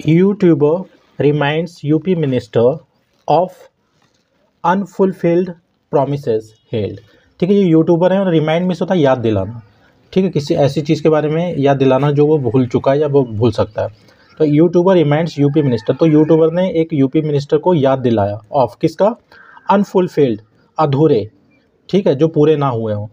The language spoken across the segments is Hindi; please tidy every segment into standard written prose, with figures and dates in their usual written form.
YouTuber reminds UP minister of unfulfilled promises held. ठीक है, ये यूट्यूबर है और रिमाइंड मीन्स होता है याद दिलाना। ठीक है, किसी ऐसी चीज़ के बारे में याद दिलाना जो वो भूल चुका है या वो भूल सकता है। तो यूट्यूबर रिमाइंड्स यूपी मिनिस्टर, तो यूट्यूबर ने एक यूपी मिनिस्टर को याद दिलाया ऑफ किसका, अनफुलफिल्ड, अधूरे, ठीक है, जो पूरे ना हुए हों,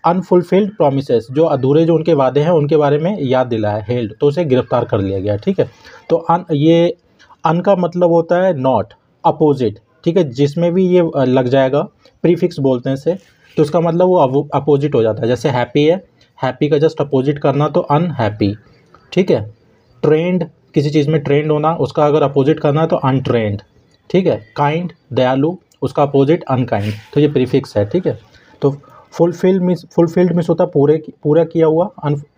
अनफुलफिल्ड प्रोमिसेस, जो अधूरे जो उनके वादे हैं उनके बारे में याद दिलाया, हेल्ड, तो उसे गिरफ्तार कर लिया गया। ठीक है, तो ये अन का मतलब होता है नॉट, अपोजिट। ठीक है, जिसमें भी ये लग जाएगा, प्रीफिक्स बोलते हैं इसे, तो उसका मतलब वो अपोजिट हो जाता है। जैसे हैप्पी है, हैप्पी का जस्ट अपोजिट करना तो अनहैप्पी। ठीक है, ट्रेंड, किसी चीज़ में ट्रेंड होना, उसका अगर अपोजिट करना है तो अनट्रेंड। ठीक है, काइंड, दयालु, उसका अपोजिट अनकाइंड, तो ये प्रीफिक्स है। ठीक है, तो फुलफिल्ड मीन्स होता है पूरा किया हुआ,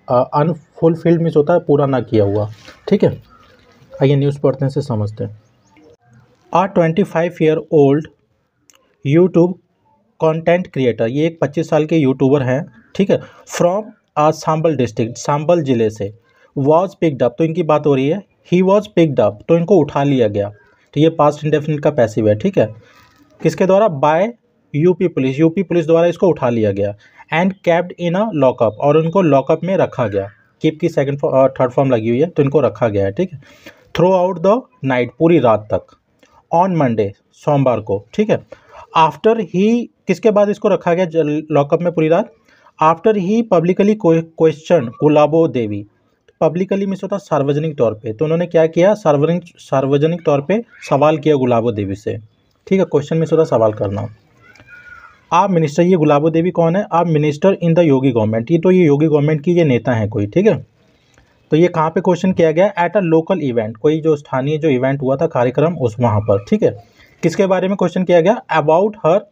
अनफुलफिल्ड मीन्स होता है पूरा ना किया हुआ। ठीक है, आइए न्यूज़ पढ़ते हैं, से समझते हैं। आ 25-year-old यूट्यूब कंटेंट क्रिएटर, ये एक 25 साल के यूट्यूबर हैं। ठीक है, फ्रॉम सांबल डिस्ट्रिक्ट, सांबल ज़िले से, वॉज पिक्ड अप, तो इनकी बात हो रही है, ही वॉज पिक्ड अप, तो इनको उठा लिया गया। तो ये पास्ट इंडेफिनिट का पैसिव है। ठीक है, किसके द्वारा, बाय यूपी पुलिस द्वारा इसको उठा लिया गया। And capped in a lockup, और उनको लॉकअप में रखा गया। कीप की सेकंड थर्ड फॉर्म लगी हुई है, तो इनको रखा गया है। ठीक है, थ्रू आउट द नाइट, पूरी रात तक, ऑन मंडे, सोमवार को। ठीक है, आफ्टर ही, किसके बाद इसको रखा गया लॉकअप में पूरी रात, after he publicly question Gulabo Devi. Publicly means होता सार्वजनिक तौर पे, तो उन्होंने क्या किया, सार्वजनिक तौर पे सवाल किया गुलाबो देवी से। ठीक है, क्वेश्चन मीन्स होता सवाल करना। आप मिनिस्टर, ये गुलाबो देवी कौन है, आप minister in the Yogi government, ये योगी गवर्नमेंट की ये नेता हैं कोई। ठीक है, तो ये कहाँ पे क्वेश्चन किया गया, एट अ लोकल इवेंट, कोई जो स्थानीय जो इवेंट हुआ था, कार्यक्रम, उस वहाँ पर। ठीक है, किसके बारे में क्वेश्चन किया गया, about her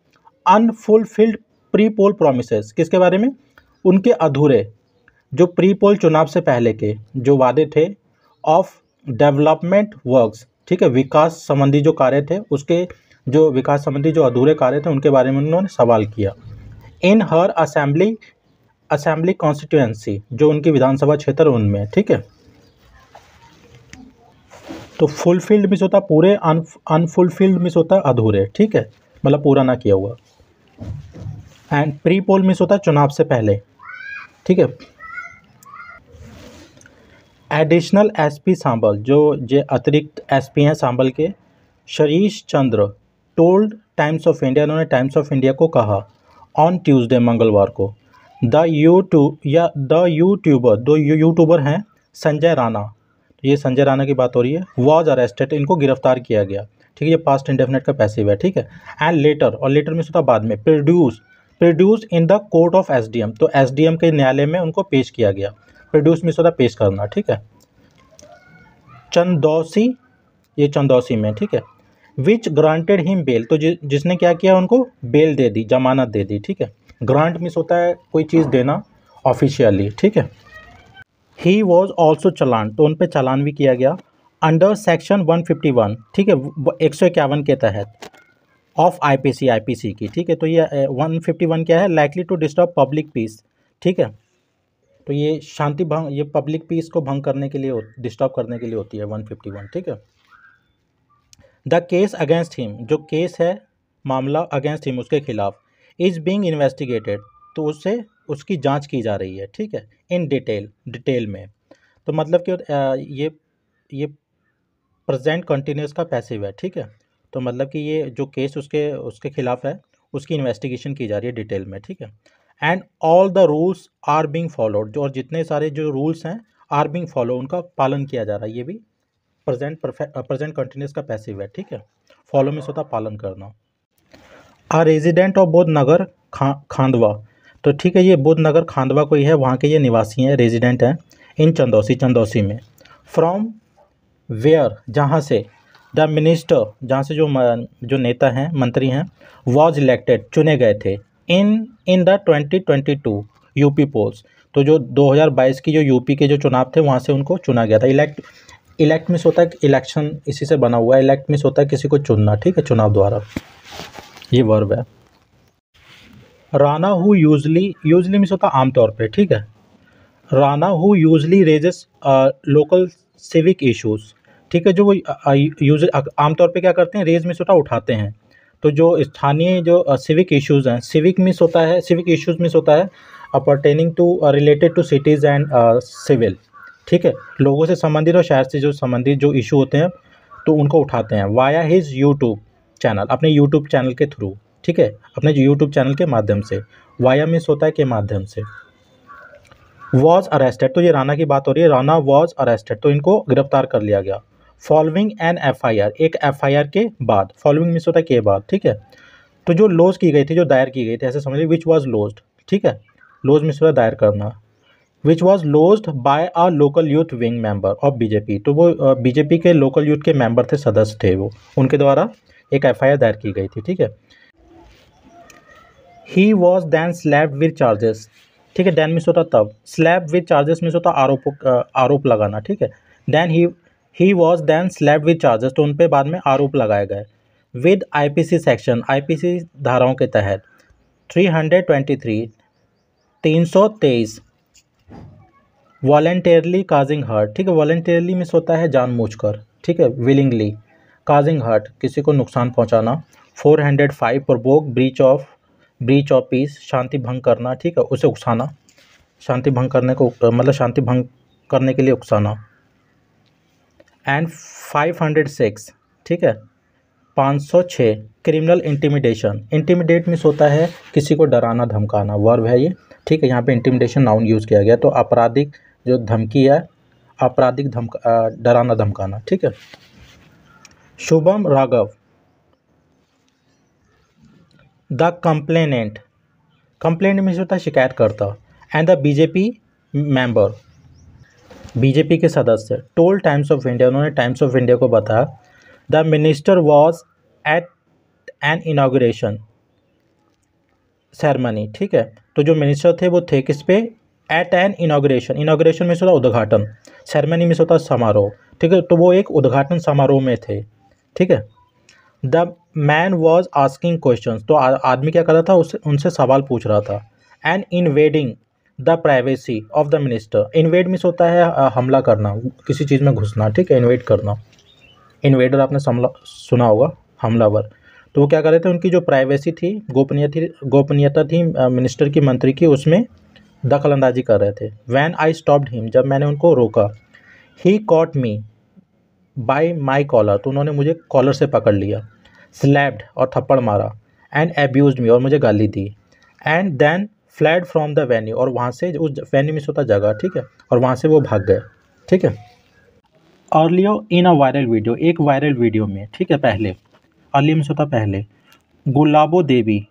unfulfilled pre poll promises, किसके बारे में, उनके अधूरे, जो प्री पोल चुनाव से पहले के जो वादे थे, ऑफ डेवलपमेंट वर्क्स। ठीक है, विकास संबंधी जो कार्य थे, उसके जो विकास संबंधी जो अधूरे कार्य थे उनके बारे में उन्होंने सवाल किया। इन हर असेंबली कॉन्स्टिट्यूएंसी, जो उनकी विधानसभा क्षेत्र उनमें। ठीक है, तो फुलफिल्ड मीन्स होता पूरे, अनफुलफिल्ड मीन्स होता अधूरे। ठीक है, मतलब पूरा ना किया हुआ। एंड प्री पोल मीन्स होता चुनाव से पहले। ठीक है, एडिशनल एसपी सांबल, जो अतिरिक्त एसपी हैं सांबल के, शरीश चंद्र, टोल्ड टाइम्स ऑफ इंडिया, उन्होंने टाइम्स ऑफ इंडिया को कहा, ऑन ट्यूसडे, मंगलवार को, द यूट्यूबर, दो यूट्यूबर हैं, संजय राणा, तो ये संजय राणा की बात हो रही है, वॉज अरेस्टेड, इनको गिरफ्तार किया गया। ठीक है, ये पास्ट इंडेफिनिट का पैसिव है। ठीक है, एंड लेटर, और लेटर में होता बाद में, produce in the court of SDM, तो एसडीएम के न्यायालय में उनको पेश किया गया। प्रोड्यूस में होता पेश करना। ठीक है, चंदौसी, ये चंदौसी में। ठीक है, विच ग्रांटेड हिम बेल, तो जिसने क्या किया, उनको बेल दे दी, जमानत दे दी। ठीक है, ग्रांट मीन्स होता है कोई चीज़ देना ऑफिशियली। ठीक है, ही वॉज ऑल्सो चलान, तो उन पर चालान भी किया गया, अंडर सेक्शन 151। ठीक है, 151 के तहत, ऑफ आईपीसी की। ठीक है, तो ये 151 क्या है, likely to disturb public peace. ठीक है, तो ये शांति भंग, ये पब्लिक पीस को भंग करने के लिए, डिस्टर्ब करने के लिए होती है 151। ठीक है, द केस अगेंस्ट हिम, जो केस है, मामला अगेंस्ट हिम, उसके खिलाफ, इज बीइंग इन्वेस्टिगेटेड, तो उससे उसकी जांच की जा रही है। ठीक है, इन डिटेल में, तो मतलब कि ये प्रेजेंट कंटिन्यूस का पैसिव है। ठीक है, तो मतलब कि ये जो केस उसके खिलाफ है, उसकी इन्वेस्टिगेशन की जा रही है डिटेल में। ठीक है, and all the rules are being followed, जो और जितने सारे जो रूल्स हैं, आर बीइंग फॉलो, उनका पालन किया जा रहा है। ये भी प्रेजेंट कंटिन्यूस का पैसिव है। ठीक है, फॉलो में होता पालन करना। आ रेजिडेंट ऑफ बोधनगर खांडवा, तो ठीक है, ये बोधनगर खांडवा कोई है, वहाँ के ये निवासी हैं, रेजिडेंट हैं, इन चंदौसी में। फ्रॉम वेयर, जहाँ से, द मिनिस्टर, जहाँ से जो नेता हैं, मंत्री हैं, वॉज इलेक्टेड, चुने गए थे, इन द 2022 यूपी पोल्स, तो जो 2022 की जो यूपी के जो चुनाव थे वहाँ से उनको चुना गया था। इलेक्ट मिस होता है इलेक्शन, इसी से बना हुआ है। इलेक्ट मिस होता है किसी को चुनना। ठीक है, चुनाव द्वारा, ये वर्ब है। राणा हु यूजली मिस होता आमतौर पे। ठीक है, Rana who usually raises local civic issues, ठीक है, जो वो यूज आमतौर पे क्या करते हैं, रेज मीन्स होता है उठाते हैं। तो जो स्थानीय जो सिविक इश्यूज़ हैं, सिविक मीन्स होता है, सिविक इश्यूज़ मीन्स होता है pertaining to related to cities and civil, ठीक है, लोगों से संबंधित और शहर से जो संबंधित जो इशू होते हैं तो उनको उठाते हैं वाया हिज यूट्यूब चैनल, अपने यूट्यूब चैनल के थ्रू, ठीक है, अपने यूट्यूब चैनल के माध्यम से। वाया मीन्स होता है के माध्यम से। वॉज अरेस्टेड, तो ये राणा की बात हो रही है, राणा वॉज अरेस्टेड, तो इनको गिरफ्तार कर लिया गया। फॉलोइंग एन FIR, एक FIR के बाद, फॉलोइंग मीन्स होता है के बाद, ठीक है। तो जो लॉज की गई थी, जो दायर की गई थी, ऐसे समझिए, विच वॉज लॉज्ड, ठीक है, लॉज मीन्स होता है दायर करना। Which was lodged by a local youth wing member of BJP, तो वो BJP के लोकल यूथ के मेंबर थे, सदस्य थे वो, उनके द्वारा एक FIR दायर की गई थी, ठीक है। He was then slapped with charges, ठीक है, दैन मीन्स होता तब, स्लैप विद चार्जेस मीन्स होता आरोप लगाना, ठीक है। Then he was then slapped with charges, तो उन पे बाद में आरोप लगाए गए विद IPC सेक्शन, IPC धाराओं के तहत 323 323 वॉलेंटियरली काजिंग हर्ट, ठीक है, वॉलेंटियरली मीन्स होता है जानबूझकर, ठीक है, विलिंगली, काजिंग हर्ट किसी को नुकसान पहुंचाना। 405 प्रोवोक ब्रीच ऑफ पीस, शांति भंग करना, ठीक है, उसे उकसाना, शांति भंग करने को मतलब शांति भंग करने के लिए उकसाना। एंड 506, ठीक है, 506 क्रिमिनल इंटिमिडेशन, इंटिमिडेट मीन्स होता है किसी को डराना धमकाना, वर्ब है ये, ठीक है, यहाँ पे इंटिमिडेशन नाउन यूज़ किया गया, तो आपराधिक जो धमकी है, आपराधिक डराना धमकाना, ठीक है। Shubham Raghav, the complainant, complaint means होता है शिकायतकर्ता, and the BJP member, BJP के सदस्य, टोल टाइम्स ऑफ इंडिया, उन्होंने टाइम्स ऑफ इंडिया को बताया, the minister was at an inauguration ceremony, ठीक है, तो जो मिनिस्टर थे वो थे किस पे, एट एन इनाग्रेशन, इनाग्रेशन में होता उद्घाटन, सेरेमनी में होता समारोह, ठीक है, तो वो एक उद्घाटन समारोह में थे, ठीक है। The man was asking question, तो आदमी क्या कर रहा था, उससे उनसे सवाल पूछ रहा था। And invading the privacy of the minister, invade means होता है हमला करना, किसी चीज़ में घुसना, ठीक है, इन्वेड करना, इन्वेडर आपने सुना होगा, हमलावर। तो वो क्या कर रहे थे, उनकी जो प्राइवेसी थी, गोपनीयता थी मिनिस्टर की, मंत्री की, उसमें दखल अंदाजी कर रहे थे। वैन आई स्टॉप्ड हिम, जब मैंने उनको रोका। He caught me by my collar, तो उन्होंने मुझे कॉलर से पकड़ लिया। स्लैप्ड, और थप्पड़ मारा। एंड एब्यूज्ड मी, और मुझे गाली दी। And then fled from the venue, और वहाँ से, उस वेन्यू में होता जगह, ठीक है, और वहाँ से वो भाग गए, ठीक है। Earlier in a viral video, एक वायरल वीडियो में, ठीक है, पहले, अर्ली में होता पहले, Gulabo Devi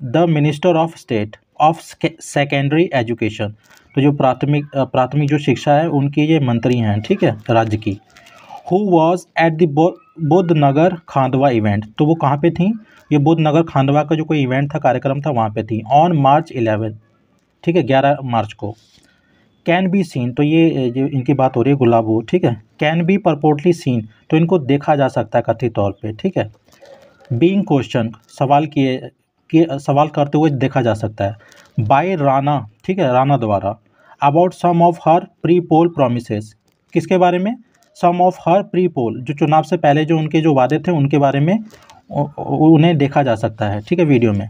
the minister of state of secondary education, तो जो प्राथमिक जो शिक्षा है उनकी ये मंत्री हैं, ठीक है, राज्य की। Who was at the Buddhnagar Khandwa event, तो वो कहाँ पे थी, ये बुद्धनगर खांडवा का जो कोई इवेंट था, कार्यक्रम था, वहाँ पे थी। ऑन March 11, ठीक है, 11 मार्च को। कैन बी सीन, तो ये जो इनकी बात हो रही है गुलाबो, ठीक है। कैन बी परपोर्टली सीन, तो इनको देखा जा सकता है कथित तौर पे, ठीक है। बीइंग क्वेश्चन, सवाल करते हुए देखा जा सकता है। बाय राणा, ठीक है, राणा द्वारा। About some of her pre poll promises, किसके बारे में, सम ऑफ हर प्री पोल, जो चुनाव से पहले जो उनके जो वादे थे उनके बारे में उन्हें देखा जा सकता है, ठीक है, वीडियो में।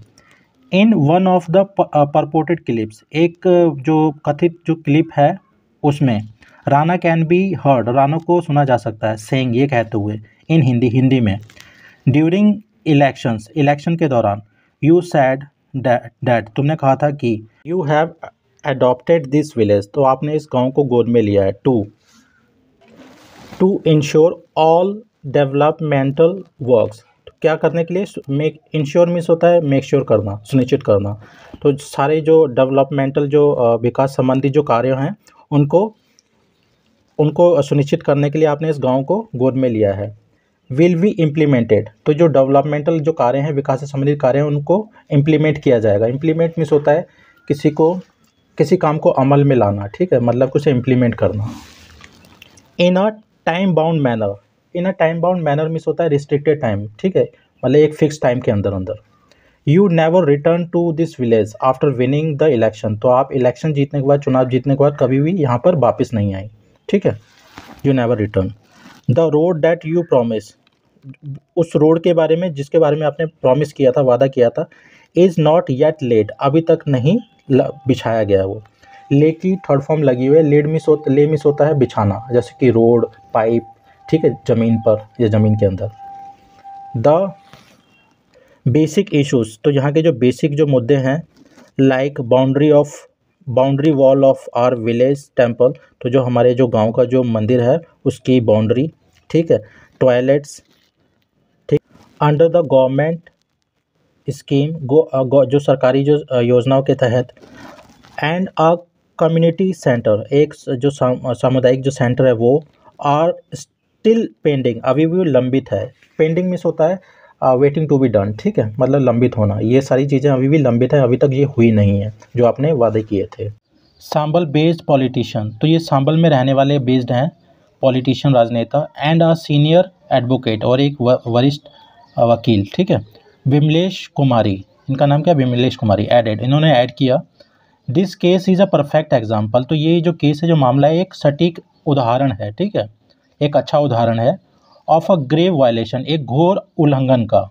In one of the purported clips, एक जो कथित जो क्लिप है उसमें Rana can be heard, Rana को सुना जा सकता है, सेइंग, ये कहते हुए, इन हिंदी में, ड्यूरिंग इलेक्शंस, इलेक्शन के दौरान। यू सैड डैट, तुमने कहा था कि, you have adopted this village, तो आपने इस गांव को गोद में लिया है, to ensure all developmental works, क्या करने के लिए, मेक, इंश्योर मीन्स होता है मेक श्योर करना, सुनिश्चित करना, तो सारे जो डेवलपमेंटल जो विकास संबंधी जो कार्य हैं उनको सुनिश्चित करने के लिए आपने इस गांव को गोद में लिया है। विल बी इम्प्लीमेंटेड, तो जो डेवलपमेंटल जो कार्य हैं, विकास से संबंधित कार्य हैं, उनको इम्प्लीमेंट किया जाएगा। इम्प्लीमेंट मीन्स होता है किसी काम को अमल में लाना, ठीक है, मतलब उसे इम्प्लीमेंट करना। In a time bound manner, in a time bound manner means होता है रिस्ट्रिक्टेड टाइम, ठीक है, मतलब एक फिक्स टाइम के अंदर। You never return to this village after winning the election, तो आप इलेक्शन जीतने के बाद, चुनाव जीतने के बाद कभी भी यहाँ पर वापस नहीं आई, ठीक है, you never return. The road that you promise, उस रोड के बारे में जिसके बारे में आपने प्रॉमिस किया था, वादा किया था, इज़ नॉट येट लेड, अभी तक नहीं बिछाया गया वो। ले की थर्ड फॉर्म लगी हुई है, ले मिस होता है बिछाना, जैसे कि रोड, पाइप, ठीक है, ज़मीन पर या ज़मीन के अंदर। द बेसिक इश्यूज़, तो यहाँ के जो बेसिक जो मुद्दे हैं, like boundary wall of our village temple, तो जो हमारे जो गांव का जो मंदिर है उसकी बाउंड्री, ठीक है, टॉयलेट्स, ठीक, अंडर द गवर्नमेंट स्कीम, जो सरकारी जो योजनाओं के तहत, एंड अ कम्युनिटी सेंटर, एक जो सामुदायिक जो सेंटर है वो, आर स्टिल पेंडिंग, अभी भी लंबित है। पेंडिंग मीन्स होता है वेटिंग टू बी डन, ठीक है, मतलब लंबित होना। ये सारी चीज़ें अभी भी लंबित है, अभी तक ये हुई नहीं है जो आपने वादे किए थे। सांबल बेस्ड पॉलिटिशियन, तो ये सांबल में रहने वाले बेस्ड हैं पॉलिटिशियन, राजनेता, एंड अ सीनियर एडवोकेट, और एक वरिष्ठ वकील, ठीक है, विमलेश कुमारी, इनका नाम क्या है, विमलेश कुमारी, एडेड, इन्होंने ऐड किया। This case is a perfect example, तो ये जो केस है, जो मामला है, एक सटीक उदाहरण है, ठीक है, एक अच्छा उदाहरण है, ऑफ अ ग्रेव वायलेशन, एक घोर उल्लंघन का,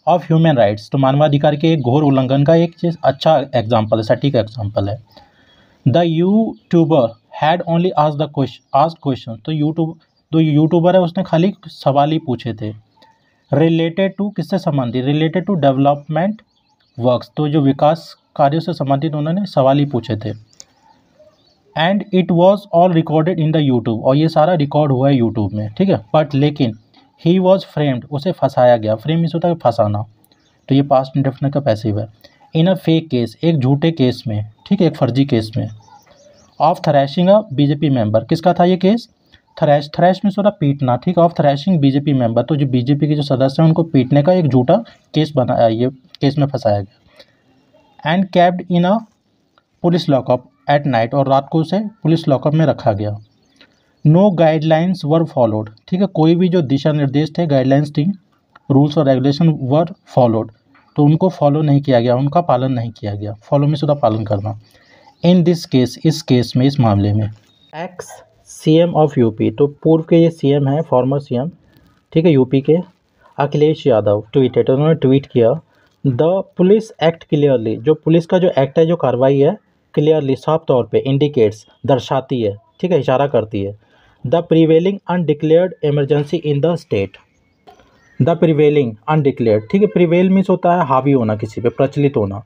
ऑफ ह्यूमन राइट्स, तो मानवाधिकार के एक घोर उल्लंघन का एक चीज़ अच्छा एग्जाम्पल है, सटीक एग्जाम्पल है। The YouTuber had only asked question, तो यूट्यूबर है उसने खाली सवाल ही पूछे थे। रिलेटेड टू, किससे संबंधित, रिलेटेड टू डेवलपमेंट वर्क्स, तो जो विकास कार्यों से संबंधित उन्होंने सवाल ही पूछे थे। And it was all recorded in the YouTube, और ये सारा रिकॉर्ड हुआ है यूट्यूब में, ठीक है, बट लेकिन ही वॉज फ्रेम्ड, उसे फंसाया गया, फ्रेम इस होता है फंसाना, तो ये पास्ट इंडेफिनिट का पैसिव है। इन अ फेक केस, एक झूठे केस में, ठीक है, एक फर्जी केस में, of thrashing a BJP member, किसका था ये केस, थ्रैश में सोरा पीटना, ठीक है, ऑफ थ्रैशिंग बीजेपी मेंबर, तो जो बीजेपी के जो सदस्य हैं उनको पीटने का एक झूठा केस बनाया, ये केस में फंसाया गया। And capped in a police lockup at night, और रात को उसे पुलिस लॉकअप में रखा गया। नो गाइडलाइंस वर फॉलोड, ठीक है, कोई भी जो दिशा निर्देश थे, गाइडलाइंस थी, रूल्स और रेगुलेशन वर फॉलोड, तो उनको फॉलो नहीं किया गया, उनका पालन नहीं किया गया, फॉलो में शुदा पालन करना। इन दिस केस, इस केस में, इस मामले में, एक्स सीएम ऑफ यूपी, तो पूर्व के ये सीएम हैं, फॉर्मर सीएम, ठीक है, यूपी के, अखिलेश यादव ट्वीटेड, उन्होंने ट्वीट किया, द पुलिस एक्ट क्लियरली, जो पुलिस का जो एक्ट है, जो कार्रवाई है, क्लियरली साफ तौर पे, इंडिकेट्स, दर्शाती है, ठीक है, इशारा करती है, the prevailing undeclared emergency in the state, the prevailing undeclared, ठीक है, प्रिवेल मीन्स होता है हावी होना, किसी पे प्रचलित होना,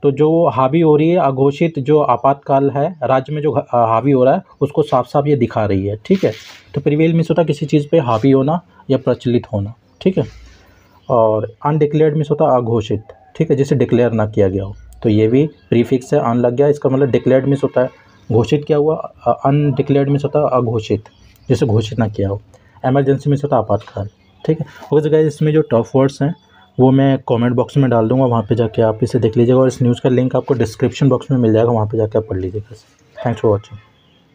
तो जो हावी हो रही है, अघोषित जो आपातकाल है राज्य में, जो हावी हो रहा है, उसको साफ साफ ये दिखा रही है, ठीक है, तो प्रिवेल मीन्स होता है किसी चीज़ पे हावी होना या प्रचलित होना, ठीक है, और अनडिक्लेयर्ड मीन्स होता है अघोषित, ठीक है, जिसे डिक्लेयर ना किया गया हो, तो ये भी प्रीफिक्स से अन लग गया, इसका मतलब डिक्लेयर्ड मीन्स होता है घोषित किया हुआ, अनडिक्लेयर्ड मीन्स होता है अघोषित, जिसे घोषित ना किया हो, इमरजेंसी मीन्स होता है आपातकाल, ठीक है। ओके गाइस, इसमें जो टफ वर्ड्स हैं वो मैं कमेंट बॉक्स में डाल दूंगा, वहाँ पे जाके आप इसे देख लीजिएगा, और इस न्यूज़ का लिंक आपको डिस्क्रिप्शन बॉक्स में मिल जाएगा, वहाँ पे जाके आप पढ़ लीजिएगा। Thanks for watching.